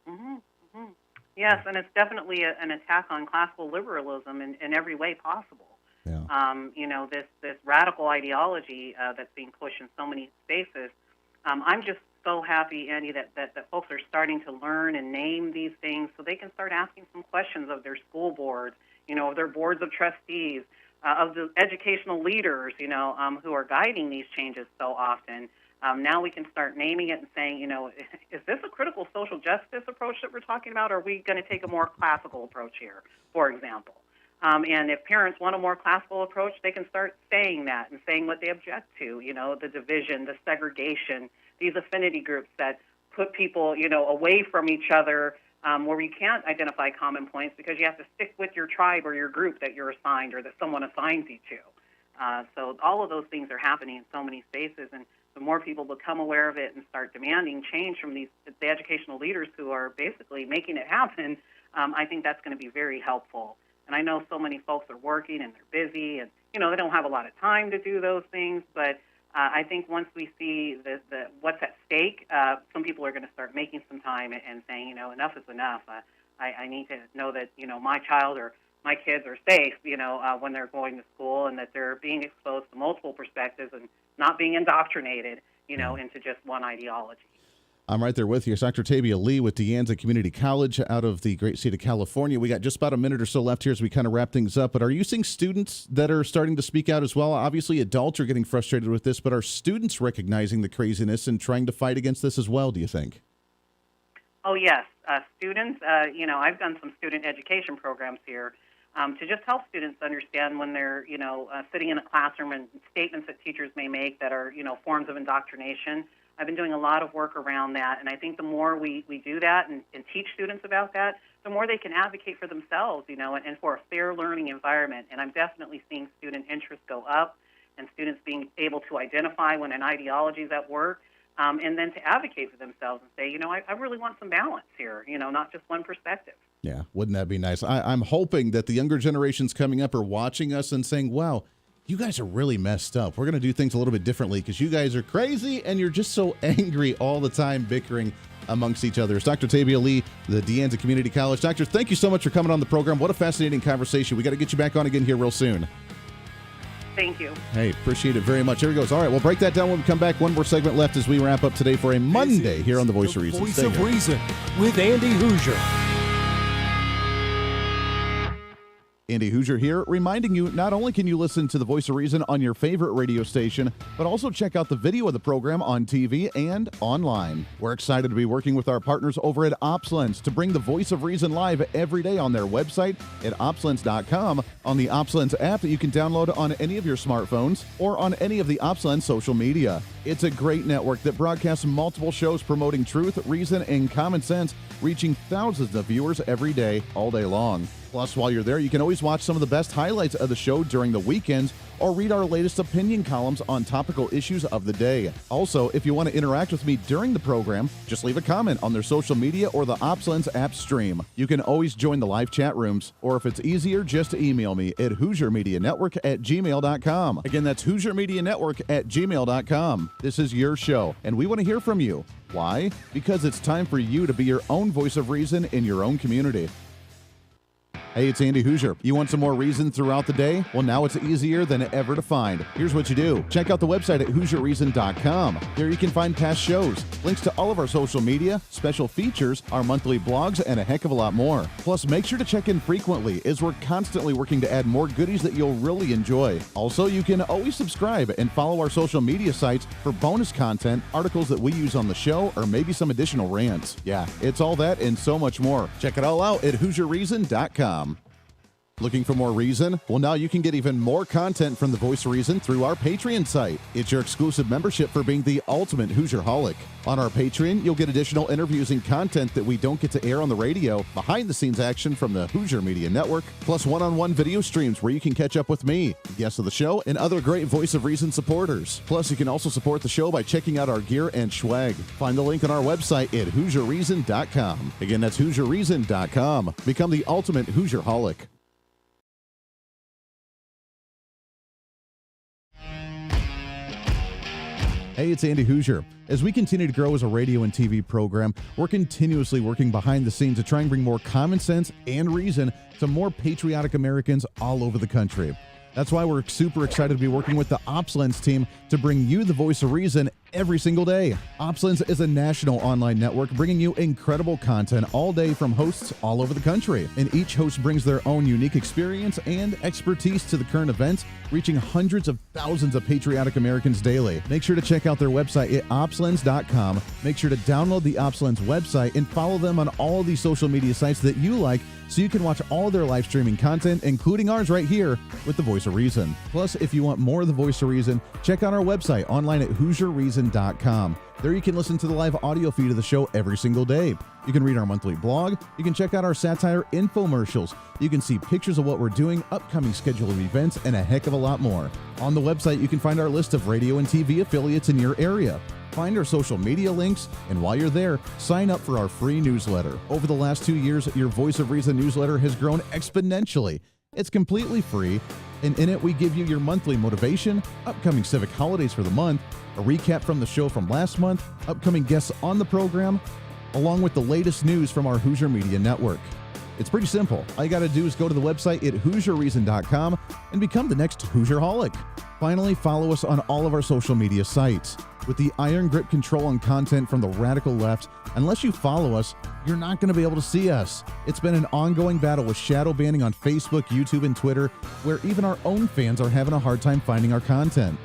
Mm-hmm, mm-hmm. Yes, and it's definitely an attack on classical liberalism in every way possible. Yeah. This radical ideology that's being pushed in so many spaces. I'm just so happy, Andy, that folks are starting to learn and name these things so they can start asking some questions of their school boards, of their boards of trustees, of the educational leaders, who are guiding these changes so often. Now we can start naming it and saying, is this a critical social justice approach that we're talking about, or are we going to take a more classical approach here, for example? And if parents want a more classical approach, they can start saying that and saying what they object to, the division, the segregation, these affinity groups that put people, away from each other, where you can't identify common points because you have to stick with your tribe or your group that you're assigned or that someone assigns you to. So all of those things are happening in so many spaces, and the more people become aware of it and start demanding change from the educational leaders who are basically making it happen, I think that's going to be very helpful. And I know so many folks are working and they're busy and, they don't have a lot of time to do those things. But I think once we see what's at stake, some people are going to start making some time and saying, enough is enough. I need to know that, my child or my kids are safe, when they're going to school, and that they're being exposed to multiple perspectives and not being indoctrinated, into just one ideology. I'm right there with you. It's Dr. Tabia Lee with De Anza Community College out of the great state of California. We got just about a minute or so left here as we kind of wrap things up. But are you seeing students that are starting to speak out as well? Obviously, adults are getting frustrated with this, but are students recognizing the craziness and trying to fight against this as well, do you think? Oh, yes. Students, I've done some student education programs here to just help students understand when they're, sitting in a classroom and statements that teachers may make that are, forms of indoctrination. I've been doing a lot of work around that, and I think the more we do that and teach students about that, the more they can advocate for themselves, and for a fair learning environment. And I'm definitely seeing student interest go up and students being able to identify when an ideology is at work, and then to advocate for themselves and say, I really want some balance here, not just one perspective. Yeah, wouldn't that be nice? I'm hoping that the younger generations coming up are watching us and saying, wow, you guys are really messed up. We're going to do things a little bit differently because you guys are crazy and you're just so angry all the time, bickering amongst each other. It's Dr. Tabia Lee, the De Anza Community College. Doctor, thank you so much for coming on the program. What a fascinating conversation. We got to get you back on again here real soon. Thank you. Hey, appreciate it very much. Here he goes. All right, we'll break that down when we come back. One more segment left as we wrap up today for a Monday here on The Voice of Reason. Voice of Reason with Andy Hooser. Andy Hooser here, reminding you not only can you listen to The Voice of Reason on your favorite radio station, but also check out the video of the program on TV and online. We're excited to be working with our partners over at OpsLens to bring The Voice of Reason live every day on their website at opslens.com, on the OpsLens app that you can download on any of your smartphones, or on any of the OpsLens social media. It's a great network that broadcasts multiple shows promoting truth, reason, and common sense, reaching thousands of viewers every day, all day long. Plus, while you're there, you can always watch some of the best highlights of the show during the weekends or read our latest opinion columns on topical issues of the day. Also, if you want to interact with me during the program, just leave a comment on their social media or the OpsLens app stream. You can always join the live chat rooms, or if it's easier, just email me at HooserMediaNetwork@gmail.com. Again, that's HooserMediaNetwork@gmail.com. This is your show, and we want to hear from you. Why? Because it's time for you to be your own voice of reason in your own community. Hey, it's Andy Hooser. You want some more reason throughout the day? Well, now it's easier than ever to find. Here's what you do. Check out the website at HooserReason.com. Here you can find past shows, links to all of our social media, special features, our monthly blogs, and a heck of a lot more. Plus, make sure to check in frequently as we're constantly working to add more goodies that you'll really enjoy. Also, you can always subscribe and follow our social media sites for bonus content, articles that we use on the show, or maybe some additional rants. Yeah, it's all that and so much more. Check it all out at HooserReason.com. Looking for more reason? Well, now you can get even more content from the Voice of Reason through our Patreon site. It's your exclusive membership for being the ultimate Hoosier-holic. On our Patreon, you'll get additional interviews and content that we don't get to air on the radio, behind-the-scenes action from the Hoosier Media Network, plus one-on-one video streams where you can catch up with me, guests of the show, and other great Voice of Reason supporters. Plus, you can also support the show by checking out our gear and swag. Find the link on our website at HooserReason.com. Again, that's HooserReason.com. Become the ultimate Hoosier-holic. Hey, it's Andy Hooser. As we continue to grow as a radio and TV program, we're continuously working behind the scenes to try and bring more common sense and reason to more patriotic Americans all over the country. That's why we're super excited to be working with the OpsLens team to bring you the Voice of Reason every single day. OpsLens is a national online network bringing you incredible content all day from hosts all over the country. And each host brings their own unique experience and expertise to the current events, reaching hundreds of thousands of patriotic Americans daily. Make sure to check out their website at opslens.com. Make sure to download the OpsLens website and follow them on all of these social media sites that you like so you can watch all their live streaming content, including ours right here with the Voice of Reason. Plus, if you want more of the Voice of Reason, check out our website online at HooserReason.com. There you can listen to the live audio feed of the show every single day. You can read our monthly blog. You can check out our satire infomercials. You can see pictures of what we're doing, upcoming schedule of events, and a heck of a lot more. On the website, you can find our list of radio and TV affiliates in your area. Find our social media links, and while you're there, sign up for our free newsletter. Over the last 2 years, your Voice of Reason newsletter has grown exponentially. It's completely free, and in it we give you your monthly motivation, upcoming civic holidays for the month, a recap from the show from last month, upcoming guests on the program, along with the latest news from our Hoosier Media Network. It's pretty simple. All you got to do is go to the website at HooserReason.com and become the next Hoosier-holic. Finally, follow us on all of our social media sites. With the iron grip control on content from the radical left, unless you follow us, you're not going to be able to see us. It's been an ongoing battle with shadow banning on Facebook, YouTube, and Twitter, where even our own fans are having a hard time finding our content.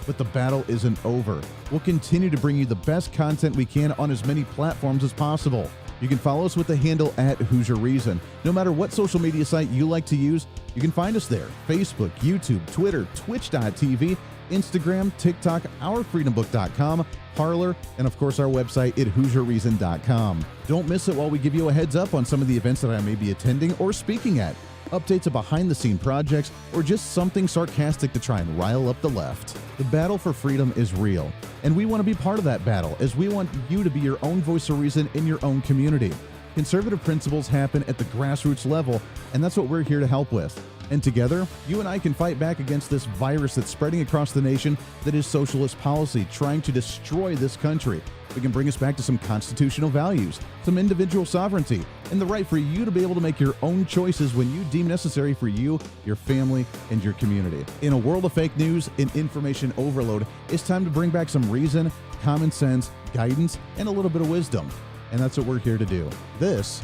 But the battle isn't over. We'll continue to bring you the best content we can on as many platforms as possible. You can follow us with the handle at Hoosier Reason. No matter what social media site you like to use, you can find us there. Facebook, YouTube, Twitter, Twitch.tv, Instagram, TikTok, ourfreedombook.com, Parler, and of course our website at HooserReason.com. Don't miss it while we give you a heads up on some of the events that I may be attending or speaking at, updates of behind-the-scene projects, or just something sarcastic to try and rile up the left. The battle for freedom is real, and we want to be part of that battle as we want you to be your own voice of reason in your own community. Conservative principles happen at the grassroots level, and that's what we're here to help with. And together, you and I can fight back against this virus that's spreading across the nation that is socialist policy, trying to destroy this country. We can bring us back to some constitutional values, some individual sovereignty, and the right for you to be able to make your own choices when you deem necessary for you, your family, and your community. In a world of fake news and information overload, it's time to bring back some reason, common sense, guidance, and a little bit of wisdom. And that's what we're here to do. This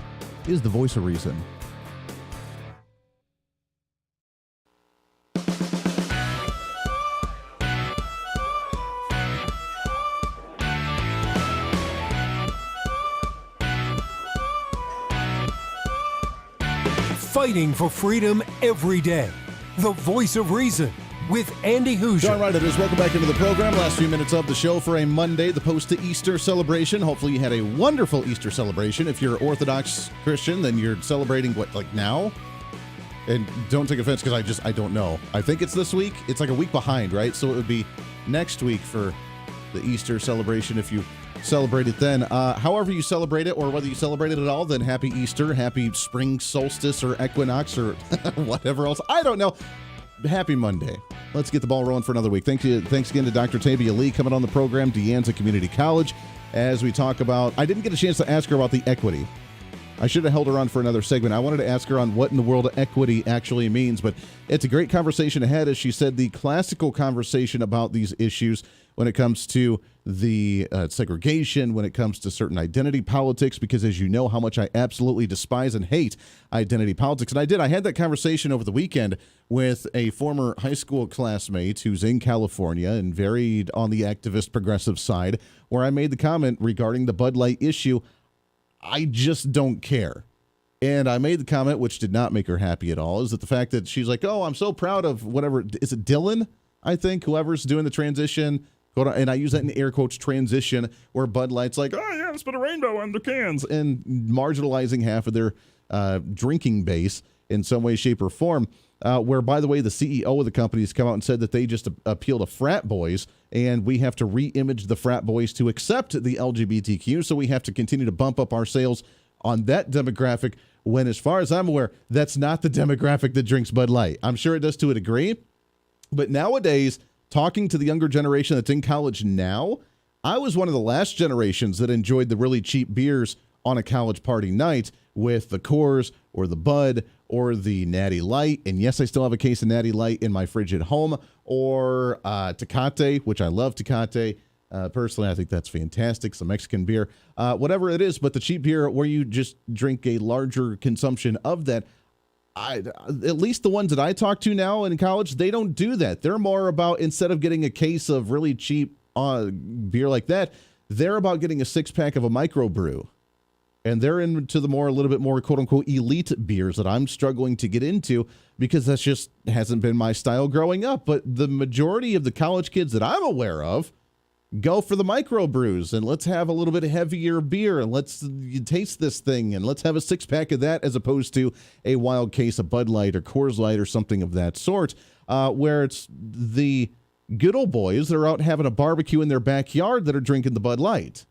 is the Voice of Reason. Fighting for freedom every day. The Voice of Reason with Andy Hooser. All right, it is. Welcome back into the program. Last few minutes of the show for a Monday, the post to Easter celebration. Hopefully you had a wonderful Easter celebration. If you're Orthodox Christian, then you're celebrating what, like now? And don't take offense because I don't know. I think it's this week. It's like a week behind, right? So it would be next week for the Easter celebration if you celebrate it then. However you celebrate it, or whether you celebrate it at all, then happy Easter, happy spring solstice or equinox or whatever else. I don't know. Happy Monday. Let's get the ball rolling for another week. Thanks again to Dr. Tabia Lee coming on the program, De Anza Community College, as we talk about, I didn't get a chance to ask her about the equity. I should have held her on for another segment. I wanted to ask her on what in the world equity actually means, but it's a great conversation ahead. As she said, the classical conversation about these issues when it comes to the segregation, when it comes to certain identity politics, because as you know how much I absolutely despise and hate identity politics. And I had that conversation over the weekend with a former high school classmate who's in California and very on the activist progressive side, where I made the comment regarding the Bud Light issue. I just don't care. And I made the comment, which did not make her happy at all, is that the fact that she's like, oh, I'm so proud of whatever, is it Dylan? I think, whoever's doing the transition, and I use that in air quotes, transition, where Bud Light's like, oh yeah, let's put a rainbow on the cans, and marginalizing half of their drinking base in some way, shape, or form. Where, by the way, the CEO of the company has come out and said that they just appeal to frat boys, and we have to re-image the frat boys to accept the LGBTQ, so we have to continue to bump up our sales on that demographic, when, as far as I'm aware, that's not the demographic that drinks Bud Light. I'm sure it does to a degree, but nowadays, talking to the younger generation that's in college now, I was one of the last generations that enjoyed the really cheap beers on a college party night with the Coors or the Bud or the Natty Light. And yes, I still have a case of Natty Light in my fridge at home, or Tecate, which I love Tecate. Personally, I think that's fantastic. Some Mexican beer, whatever it is, but the cheap beer where you just drink a larger consumption of that. At least the ones that I talk to now in college, they don't do that. They're more about, instead of getting a case of really cheap beer like that, they're about getting a 6-pack of a microbrew. And they're into the a little bit more quote unquote elite beers that I'm struggling to get into, because that's just hasn't been my style growing up. But the majority of the college kids that I'm aware of go for the microbrews, and let's have a little bit heavier beer, and let's taste this thing, and let's have a 6-pack of that, as opposed to a wild case of Bud Light or Coors Light or something of that sort, where it's the good old boys that are out having a barbecue in their backyard that are drinking the Bud Light.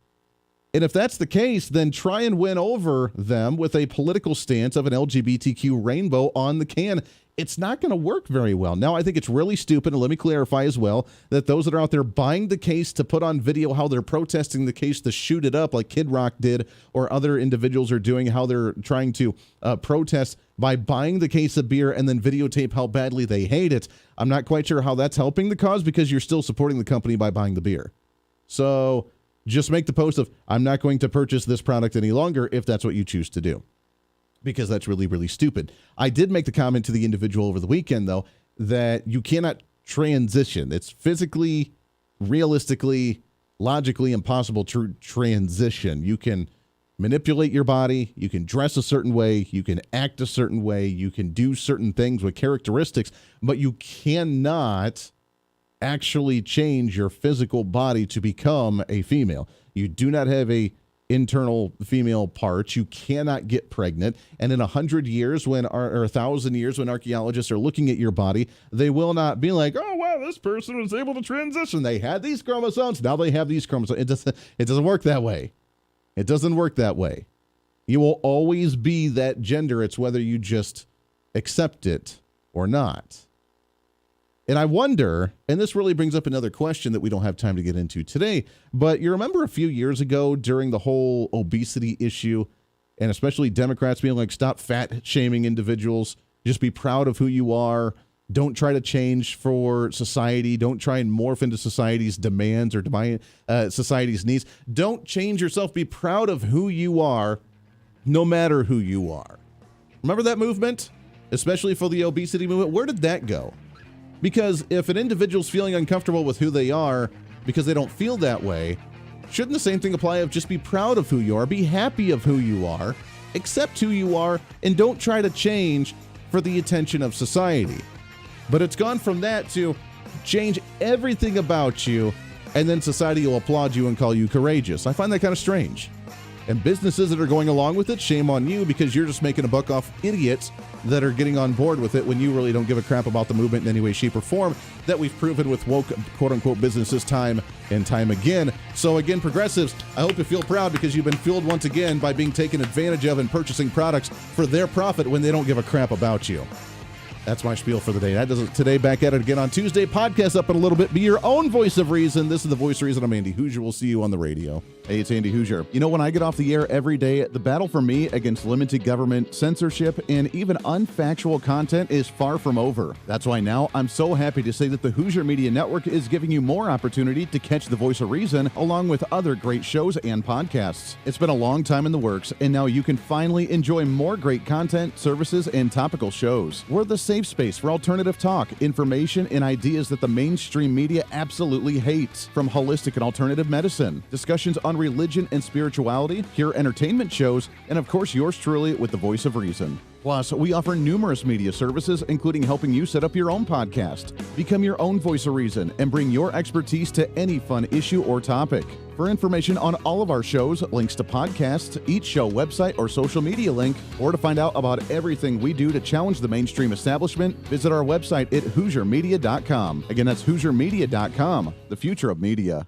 And if that's the case, then try and win over them with a political stance of an LGBTQ rainbow on the can. It's not going to work very well. Now, I think it's really stupid, and let me clarify as well, that those that are out there buying the case to put on video how they're protesting the case to shoot it up like Kid Rock did, or other individuals are doing, how they're trying to protest by buying the case of beer and then videotape how badly they hate it. I'm not quite sure how that's helping the cause, because you're still supporting the company by buying the beer. So just make the post of, I'm not going to purchase this product any longer, if that's what you choose to do, because that's really, really stupid. I did make the comment to the individual over the weekend, though, that you cannot transition. It's physically, realistically, logically impossible to transition. You can manipulate your body, you can dress a certain way, you can act a certain way, you can do certain things with characteristics, but you cannot actually change your physical body to become a female. You do not have a internal female parts. You cannot get pregnant. And in 100 years, or 1,000 years, when archaeologists are looking at your body, they will not be like, oh, wow, this person was able to transition. They had these chromosomes. Now they have these chromosomes. It doesn't work that way. It doesn't work that way. You will always be that gender. It's whether you just accept it or not. And I wonder, and this really brings up another question that we don't have time to get into today, but you remember a few years ago during the whole obesity issue, and especially Democrats being like, stop fat shaming individuals, just be proud of who you are, don't try to change for society, don't try and morph into society's demands or society's needs. Don't change yourself, be proud of who you are, no matter who you are. Remember that movement? Especially for the obesity movement? Where did that go? Because if an individual's feeling uncomfortable with who they are because they don't feel that way, shouldn't the same thing apply of just be proud of who you are, be happy of who you are, accept who you are, and don't try to change for the attention of society? But it's gone from that to change everything about you, and then society will applaud you and call you courageous. I find that kind of strange. And businesses that are going along with it, shame on you, because you're just making a buck off idiots that are getting on board with it when you really don't give a crap about the movement in any way, shape, or form, that we've proven with woke, quote-unquote, businesses time and time again. So again, progressives, I hope you feel proud, because you've been fueled once again by being taken advantage of and purchasing products for their profit when they don't give a crap about you. That's my spiel for the day. That does it today. Back at it again on Tuesday. Podcast up in a little bit. Be your own voice of reason. This is the voice of reason. I'm Andy Hooser. We'll see you on the radio. Hey, it's Andy Hooser. You know, when I get off the air every day, the battle for me against limited government, censorship, and even unfactual content is far from over. That's why now I'm so happy to say that the Hooser Media Network is giving you more opportunity to catch the voice of reason along with other great shows and podcasts. It's been a long time in the works, and now you can finally enjoy more great content, services, and topical shows. We're the safe space for alternative talk, information, and ideas that the mainstream media absolutely hates. From holistic and alternative medicine, discussions on religion and spirituality, pure entertainment shows, and of course yours truly with the voice of reason. Plus, we offer numerous media services, including helping you set up your own podcast. Become your own voice of reason and bring your expertise to any fun issue or topic. For information on all of our shows, links to podcasts, each show website or social media link, or to find out about everything we do to challenge the mainstream establishment, visit our website at HooserMedia.com. Again, that's HooserMedia.com, the future of media.